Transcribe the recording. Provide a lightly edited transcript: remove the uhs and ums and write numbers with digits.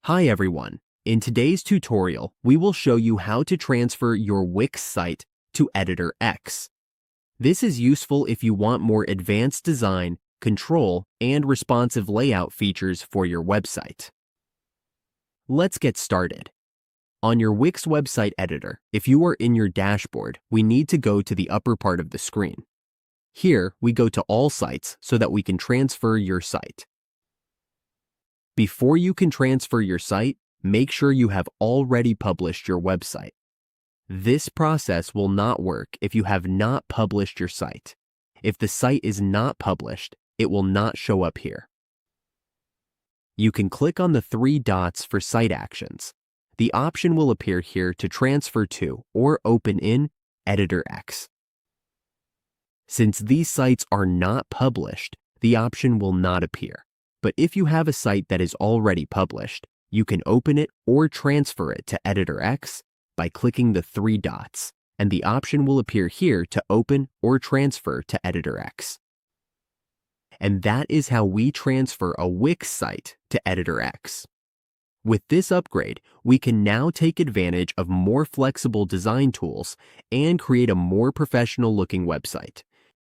Hi everyone. In today's tutorial, we will show you how to transfer your Wix site to Editor X. This is useful if you want more advanced design, control, and responsive layout features for your website. Let's get started. On your Wix website editor, if you are in your dashboard, we need to go to the upper part of the screen. Here, we go to All Sites so that we can transfer your site. Before you can transfer your site, make sure you have already published your website. This process will not work if you have not published your site. If the site is not published, it will not show up here. You can click on the three dots for site actions. The option will appear here to transfer to or open in Editor X. Since these sites are not published, the option will not appear. But if you have a site that is already published, you can open it or transfer it to Editor X by clicking the three dots, and the option will appear here to open or transfer to Editor X. And that is how we transfer a Wix site to Editor X. With this upgrade, we can now take advantage of more flexible design tools and create a more professional-looking website,